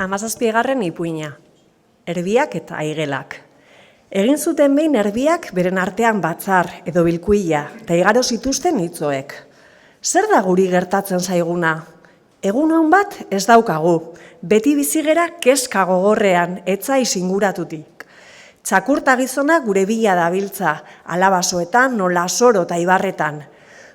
17. ipuina, erbiak eta aigelak. Egin zuten behin erbiak beren artean batzar edo bilkuila, eta igaro zituzten hitzoek. Zer da guri gertatzen zaiguna? Egun hon bat ez daukagu, beti bizigera keska gogorrean, etzai inguratutik. Txakurta gizona gure bila dabiltza, alabasoetan, nola soro eta ibarretan.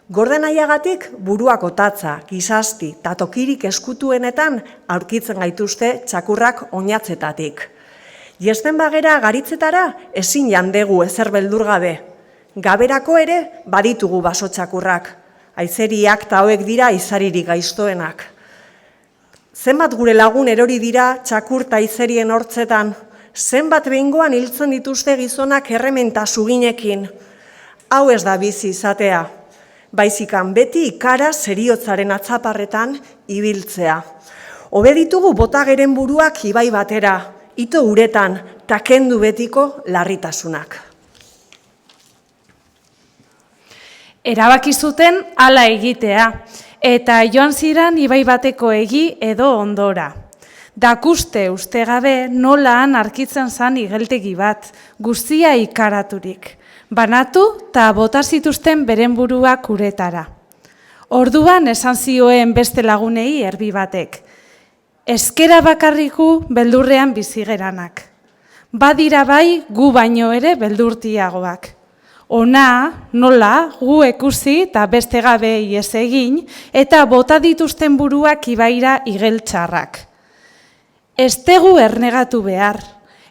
Gorde nahiagatik buruak otatza, gizasti eta tokirik eskutuenetan aurkitzen gaituzte txakurrak oinatzetatik. Jesten bagera garitzetara ezin jandegu ezer beldur gabe. Gaberako ere baditugu baso txakurrak. Aizeriak eta hauek dira izaririk gaiztoenak. Zenbat gure lagun erori dira txakur eta aizerien hortzetan, zenbat behingoan hiltzen dituzte gizonak errementa suginekin. Hau ez da bizi izatea. Baizikan beti ikara seriotzaren atzaparretan ibiltzea. Hobe ditugu botageren buruak ibai batera, ito uretan, takendu betiko larritasunak. Erabaki zuten hala egitea, eta joan ziran ibai bateko egi edo ondora. Dakuste uste gabe nolaan arkitzen zan igeltegi bat, guztia ikaraturik. Banatu eta bota zituzten beren buruak uretara. Orduan esan zioen beste lagunei erbi batek. Eskera bakarriku beldurrean bizigeranak. Badira bai gu baino ere beldurtiagoak. Ona, nola, gu ekusi eta beste gabe ihes egin eta bota dituzten buruak ibaira igeltxarrak. Ez tegu ernegatu behar,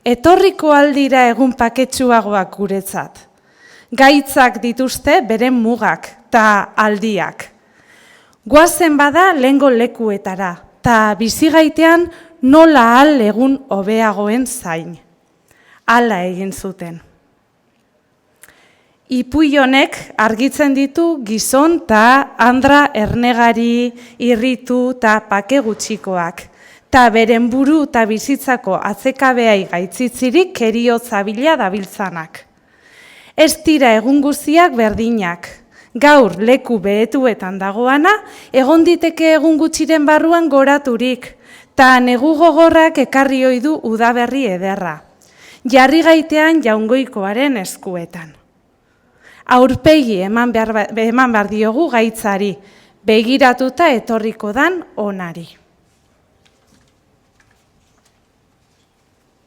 etorriko aldira egun paketsuagoak guretzat. Gaitzak dituzte beren mugak eta aldiak. Goazen bada lehengo lekuetara, eta bizigaitean nola ahal egun hobeagoen zain. Hala egin zuten. Ipui honek argitzen ditu gizon eta andra ernegari, irritu eta pake gutxikoak, eta beren buru eta bizitzako atzekabeai gaitzitzirik keriotza bila dabiltzanak. Ez dira egun guztiak berdinak. Gaur leku behetuetan dagoana, egon diteke egun gutxiren barruan goraturik, eta negu gogorrak ekarri ohi du udaberri ederra. Jarri gaitean jaungoikoaren eskuetan. Aurpegi eman behar diogu gaitzari, begiratuta etorriko dan onari.